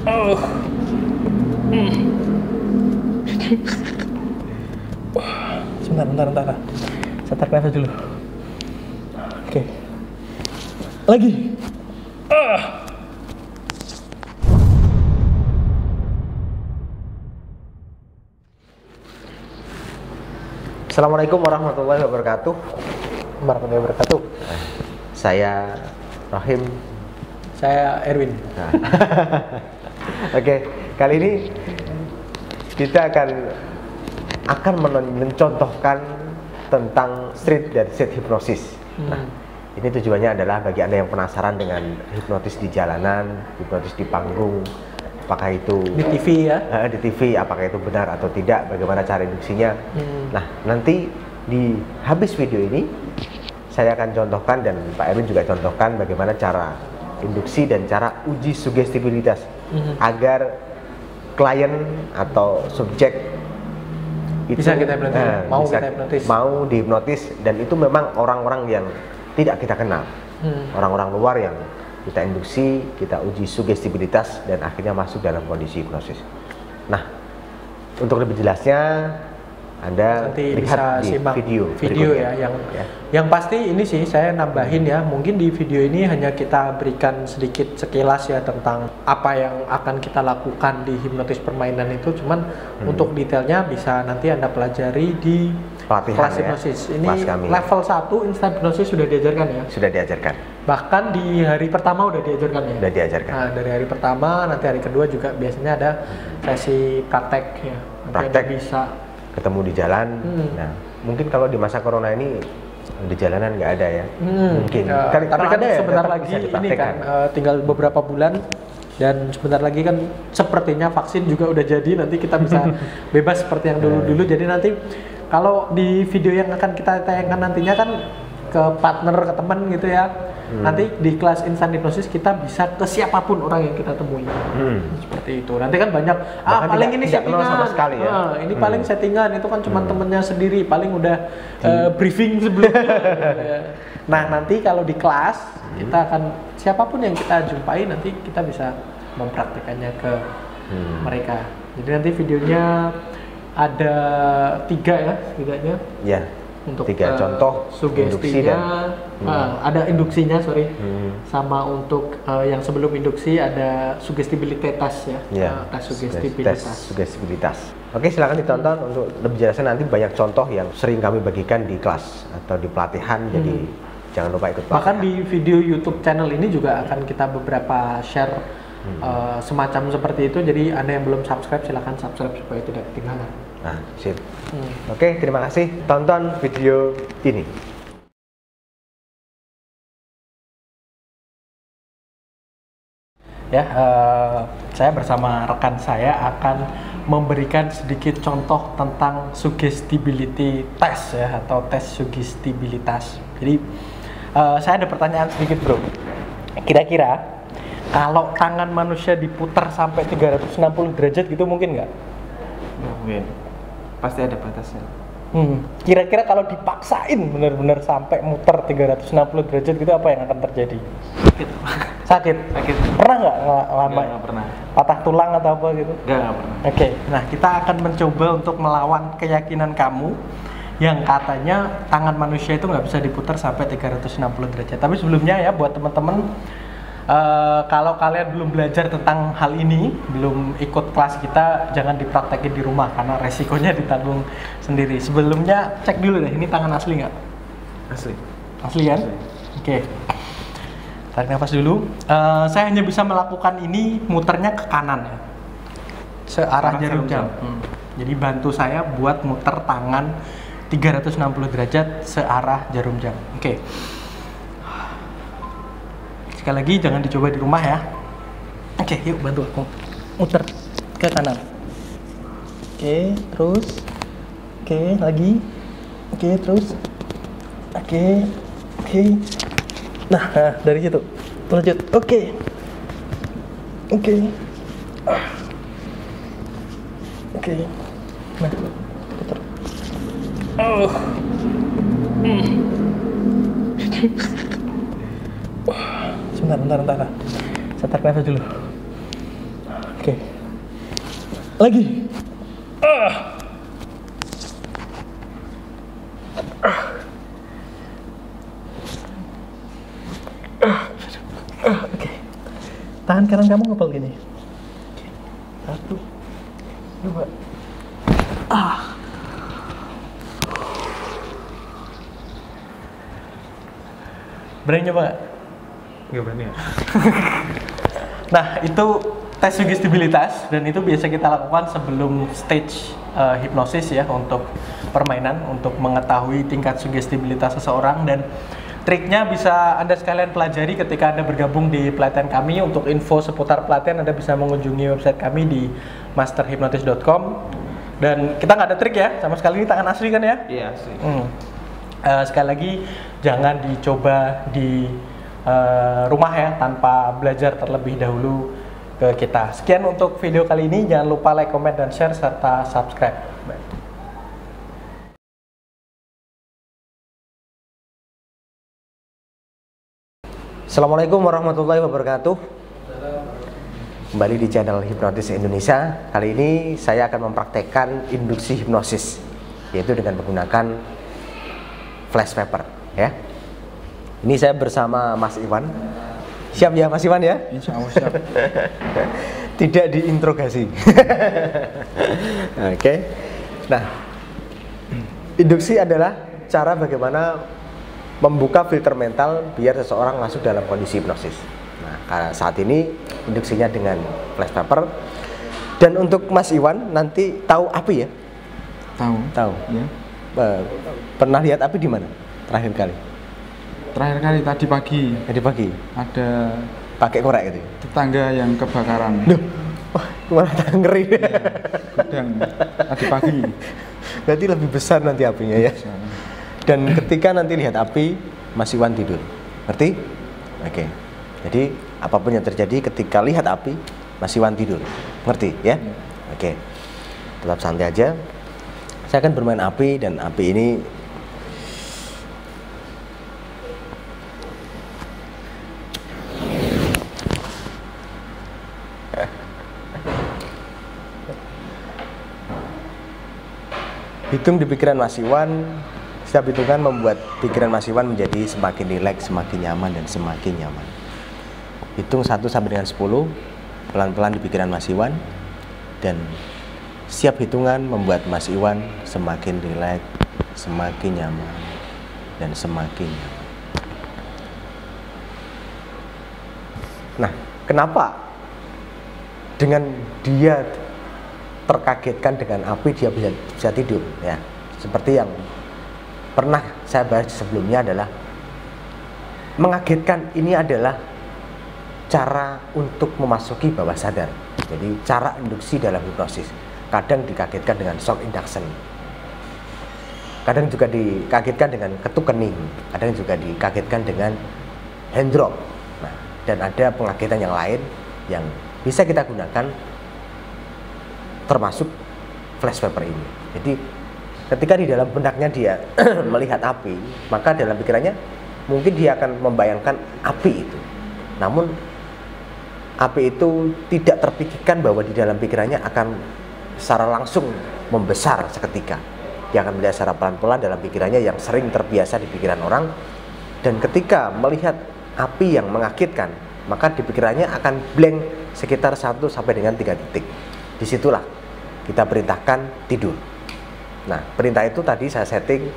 Oh. Sebentar. Saya tarik nafas dulu. Oke. Lagi. Assalamualaikum warahmatullahi wabarakatuh. Saya Rahim. Saya Erwin. Nah. Oke, kali ini kita akan mencontohkan tentang street dan set hipnosis. Nah, ini tujuannya adalah bagi Anda yang penasaran dengan hipnotis di jalanan, hipnotis di panggung, apakah itu Di TV ya? Di TV, apakah itu benar atau tidak, bagaimana cara induksinya. Nah, nanti di habis video ini saya akan contohkan dan Pak Erwin juga contohkan bagaimana cara induksi dan cara uji sugestibilitas agar klien atau subjek itu bisa kita hipnotis, mau dihipnotis, dan itu memang orang-orang yang tidak kita kenal, orang-orang luar yang kita induksi, kita uji sugestibilitas dan akhirnya masuk dalam kondisi hipnosis. Nah, untuk lebih jelasnya Anda nanti lihat bisa di simak video ya, yang pasti ini sih saya nambahin ya, mungkin di video ini hanya kita berikan sedikit sekilas ya tentang apa yang akan kita lakukan di hipnotis permainan itu, cuman untuk detailnya bisa nanti Anda pelajari di pelatihan kelas hipnosis. Ini level 1 instant hipnosis sudah diajarkan ya? Sudah diajarkan. Bahkan di hari pertama udah diajarkan ya? Udah diajarkan. Nah, dari hari pertama, nanti hari kedua juga biasanya ada sesi praktek ya. Praktek bisa ketemu di jalan. Nah, mungkin kalau di masa corona ini di jalanan nggak ada ya, mungkin. Tapi kan sebentar lagi ini kan tinggal beberapa bulan, dan sebentar lagi kan sepertinya vaksin juga udah jadi, nanti kita bisa bebas seperti yang dulu-dulu. Jadi nanti kalau di video yang akan kita tayangkan nantinya kan ke partner, ke teman gitu ya. Nanti di kelas instant hipnosis kita bisa ke siapapun orang yang kita temui. Seperti itu. Nanti kan banyak paling ini settingan sama sekali ya. Ini paling settingan, itu kan cuma temennya sendiri, paling udah briefing sebelumnya. Nah, nanti kalau di kelas kita akan siapapun yang kita jumpai, nanti kita bisa mempraktikannya ke mereka. Jadi nanti videonya ada 3 ya setidaknya. Ya. Untuk 3 contoh sugestinya, ada induksinya sama untuk yang sebelum induksi ada sugestibilitas ya, tes sugestibilitas. Oke, silakan ditonton untuk lebih jelasnya. Nanti banyak contoh yang sering kami bagikan di kelas atau di pelatihan, jadi jangan lupa ikut pelatihan. Bahkan di video YouTube channel ini juga akan kita beberapa share semacam seperti itu, jadi Anda yang belum subscribe silahkan subscribe supaya tidak ketinggalan. Nah, sip. Oke, terima kasih. Tonton video ini. Ya, saya bersama rekan saya akan memberikan sedikit contoh tentang suggestibility test ya, atau tes sugestibilitas. Jadi, saya ada pertanyaan sedikit, bro. Kira-kira kalau tangan manusia diputar sampai 360 derajat gitu mungkin nggak? Mungkin. Pasti ada batasnya. Kira-kira kalau dipaksain benar-benar sampai muter 360 derajat gitu, apa yang akan terjadi? Sakit. Pernah nggak lama? Nggak pernah. Patah tulang atau apa gitu? Nggak pernah. Oke, nah kita akan mencoba untuk melawan keyakinan kamu yang katanya tangan manusia itu nggak bisa diputar sampai 360 derajat. Tapi sebelumnya ya, buat teman-teman, kalau kalian belum belajar tentang hal ini, belum ikut kelas kita, jangan dipraktekin di rumah karena resikonya ditanggung sendiri. Sebelumnya cek dulu deh, ini tangan asli nggak? Asli kan? Oke. Tarik nafas dulu. Saya hanya bisa melakukan ini muternya ke kanan ya, searah jarum jam. Jadi bantu saya buat muter tangan 360 derajat searah jarum jam. Oke. Sekali lagi jangan dicoba di rumah ya. Oke, yuk bantu aku muter ke kanan. Oke, terus. Oke, lagi. Oke, terus. Oke. Nah, dari situ lanjut. Oke. Nah, putar. Sebentar. Saya tarik nafas dulu. Oke. Lagi. Oke. Tangan kanan kamu ngepel gini. Oke. 1, 2. Berani nyoba nggak? Nggak berani ya? Nah, itu tes sugestibilitas dan itu biasa kita lakukan sebelum stage hipnosis ya, untuk permainan, untuk mengetahui tingkat sugestibilitas seseorang. Dan triknya bisa Anda sekalian pelajari ketika Anda bergabung di pelatihan kami. Untuk info seputar pelatihan Anda bisa mengunjungi website kami di masterhypnosis.com. Dan kita nggak ada trik ya, sama sekali ini tangan asli kan ya? Iya sih. Sekali lagi jangan dicoba di rumah ya, tanpa belajar terlebih dahulu ke kita. Sekian untuk video kali ini, jangan lupa like, comment, dan share serta subscribe. Assalamualaikum warahmatullahi wabarakatuh. Kembali di channel Hipnotis Indonesia. Kali ini saya akan mempraktekkan induksi hipnosis, yaitu dengan menggunakan flash paper ya. Ini saya bersama Mas Iwan. Siap ya Mas Iwan ya? Insya Allah siap. Tidak diinterogasi. Oke. Nah, induksi adalah cara bagaimana membuka filter mental biar seseorang masuk dalam kondisi hipnosis. Nah, karena saat ini induksinya dengan flash paper. Dan untuk Mas Iwan nanti tahu api ya? Tahu. Ya. Pernah lihat api di mana terakhir kali? Terakhir kali tadi pagi. Tadi pagi. Ada Pakai korek gitu. tetangga yang kebakaran. Duh, wah, malah ngeri. Ya, gudang tadi pagi. Berarti lebih besar nanti apinya ya. Dan ketika nanti lihat api, Mas Iwan tidur. Ngerti? Oke. Jadi apapun yang terjadi ketika lihat api, Mas Iwan tidur. Ngerti ya? Oke. Tetap santai aja. Saya akan bermain api, dan api ini hitung di pikiran Mas Iwan. Setiap hitungan membuat pikiran Mas Iwan menjadi semakin rileks, semakin nyaman, dan semakin nyaman. Hitung 1 sampai dengan 10, pelan-pelan di pikiran Mas Iwan. Dan setiap hitungan membuat Mas Iwan semakin rileks, semakin nyaman, dan semakin nyaman. Nah, kenapa dengan dia terkagetkan dengan api dia bisa tidur ya? Seperti yang pernah saya bahas sebelumnya, adalah mengagetkan ini adalah cara untuk memasuki bawah sadar. Jadi cara induksi dalam hipnosis. Kadang dikagetkan dengan shock induction, kadang juga dikagetkan dengan ketuk kening, kadang juga dikagetkan dengan hand drop. Nah, dan ada pengagetan yang lain yang bisa kita gunakan, termasuk flash paper ini. Jadi ketika di dalam benaknya dia melihat api, maka dalam pikirannya mungkin dia akan membayangkan api itu. Namun api itu tidak terpikirkan bahwa di dalam pikirannya akan secara langsung membesar seketika. Dia akan melihat secara pelan-pelan dalam pikirannya yang sering terbiasa di pikiran orang. Dan ketika melihat api yang mengagetkan, maka di pikirannya akan blank sekitar 1 sampai dengan 3 detik. Disitulah kita perintahkan tidur. Nah, perintah itu tadi saya setting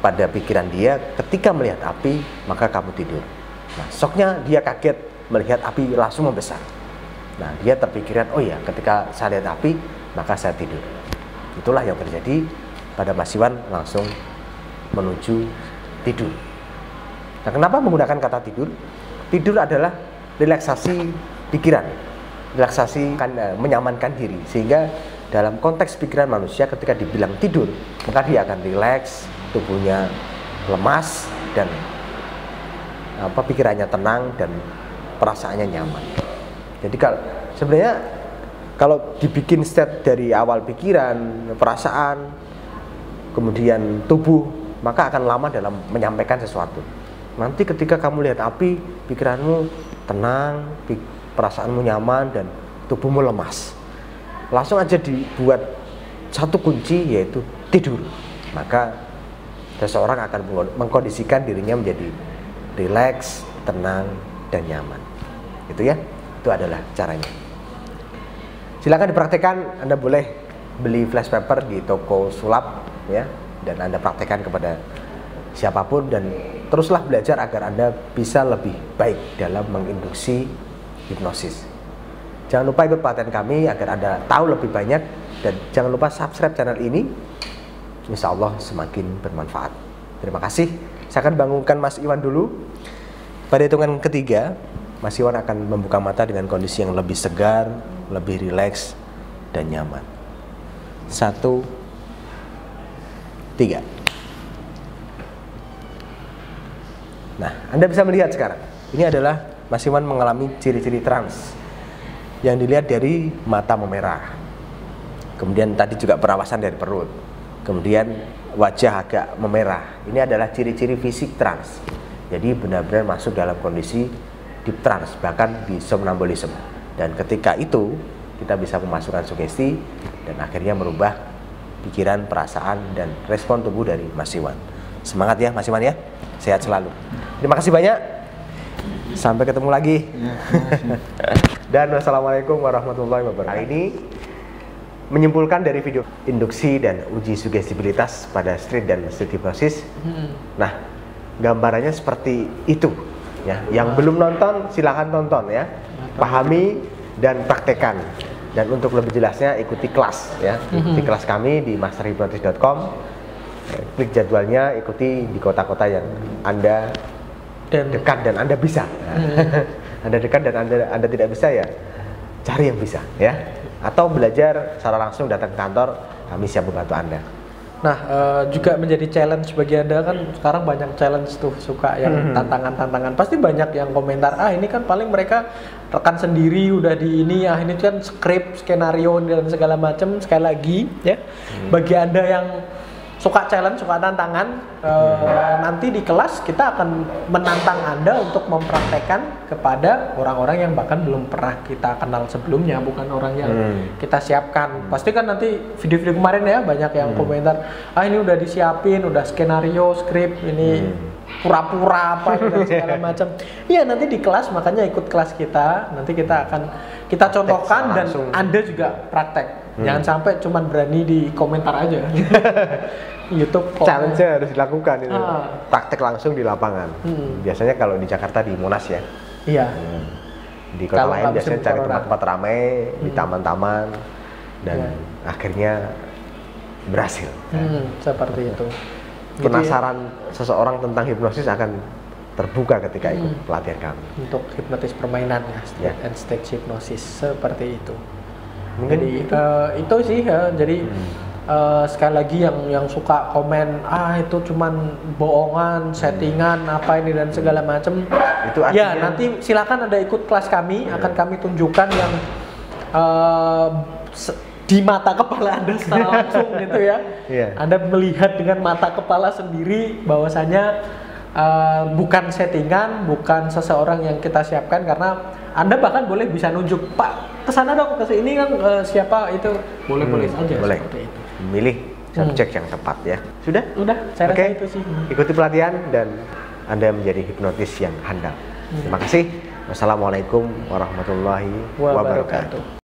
pada pikiran dia, ketika melihat api maka kamu tidur. Nah, shocknya dia kaget melihat api langsung membesar. Nah, dia terpikiran, oh ya, ketika saya lihat api maka saya tidur. Itulah yang terjadi pada Mas Iwan, langsung menuju tidur. Nah, kenapa menggunakan kata tidur? Tidur adalah relaksasi pikiran, relaksasi menyamankan diri, sehingga dalam konteks pikiran manusia ketika dibilang tidur, maka dia akan rileks, tubuhnya lemas, dan pikirannya tenang dan perasaannya nyaman. Jadi sebenarnya kalau dibikin state dari awal pikiran, perasaan, kemudian tubuh, maka akan lama dalam menyampaikan sesuatu. Nanti ketika kamu lihat api, pikiranmu tenang, perasaanmu nyaman, dan tubuhmu lemas. Langsung aja dibuat satu kunci, yaitu tidur. Maka seseorang akan mengkondisikan dirinya menjadi rileks, tenang, dan nyaman. Itu ya, itu adalah caranya. Silakan dipraktekkan. Anda boleh beli flash paper di toko sulap ya, dan Anda praktekkan kepada siapapun, dan teruslah belajar agar Anda bisa lebih baik dalam menginduksi hipnosis. Jangan lupa ikut pelatihan kami agar Anda tahu lebih banyak, dan jangan lupa subscribe channel ini. Insya Allah semakin bermanfaat. Terima kasih. Saya akan bangunkan Mas Iwan dulu. Pada hitungan ketiga, Mas Iwan akan membuka mata dengan kondisi yang lebih segar, lebih rileks, dan nyaman. 1, 3. Nah, Anda bisa melihat sekarang. Ini adalah Mas Iwan mengalami ciri-ciri trans yang dilihat dari mata memerah. Kemudian tadi juga perawasan dari perut. Kemudian wajah agak memerah. Ini adalah ciri-ciri fisik trans. Jadi benar-benar masuk dalam kondisi deep trance, bahkan di somnambulisme. Dan ketika itu kita bisa memasukkan sugesti dan akhirnya merubah pikiran, perasaan, dan respon tubuh dari Mas Iwan. Semangat ya Mas Iwan ya, sehat selalu. Terima kasih banyak. Sampai ketemu lagi. Dan wassalamualaikum warahmatullahi wabarakatuh. Hari ini menyimpulkan dari video induksi dan uji sugestibilitas pada street dan street hipnosis. Nah, gambarannya seperti itu ya. Yang belum nonton silahkan tonton ya, pahami dan praktekkan. Dan untuk lebih jelasnya ikuti kelas ya, ikuti kelas kami di masterhypnosis.com. Klik jadwalnya, ikuti di kota-kota yang Anda dekat dan Anda bisa. Anda dekat dan Anda tidak bisa ya, cari yang bisa ya, atau belajar secara langsung datang ke kantor, kami siap membantu Anda. Nah, juga menjadi challenge bagi Anda kan, sekarang banyak challenge tuh, suka yang tantangan-tantangan. Pasti banyak yang komentar, ini kan paling mereka rekan sendiri udah di ini ya, ini kan skrip, skenario dan segala macam. Sekali lagi ya, bagi Anda yang suka challenge, suka tantangan, nanti di kelas kita akan menantang Anda untuk mempraktekkan kepada orang-orang yang bahkan belum pernah kita kenal sebelumnya, bukan orang yang kita siapkan. Pasti kan nanti video-video kemarin ya banyak yang komentar, ini udah disiapin, udah skenario, skrip, ini pura-pura apa dan segala macam. Iya, nanti di kelas, makanya ikut kelas kita, nanti kita akan contohkan dan Anda juga praktek. Jangan sampai cuman berani di komentar aja. YouTube challenge-nya harus dilakukan itu. Praktek langsung di lapangan. Biasanya kalau di Jakarta di Monas ya. Iya. Di kota lain biasanya cari tempat-tempat ramai, di taman-taman, dan akhirnya berhasil. Seperti itu. Penasaran seseorang tentang hipnosis akan terbuka ketika ikut pelatihan kami. Untuk hipnotis permainan ya, street and stage hypnosis seperti itu. Jadi itu sih ya, jadi sekali lagi yang suka komen itu cuman bohongan, settingan apa ini dan segala macam, itu artinya, ya nanti silakan Anda ikut kelas kami, akan kami tunjukkan yang di mata kepala Anda secara langsung gitu ya. Anda melihat dengan mata kepala sendiri bahwasanya bukan settingan, bukan seseorang yang kita siapkan, karena Anda bahkan boleh bisa nunjuk, Pak kesana dong, kesini kan siapa itu, boleh saja. Boleh. Seperti itu. Memilih subjek yang tepat ya. Sudah? Udah, saya rasa itu sih. Ikuti pelatihan dan Anda menjadi hipnotis yang handal. Terima kasih. Wassalamualaikum warahmatullahi wabarakatuh.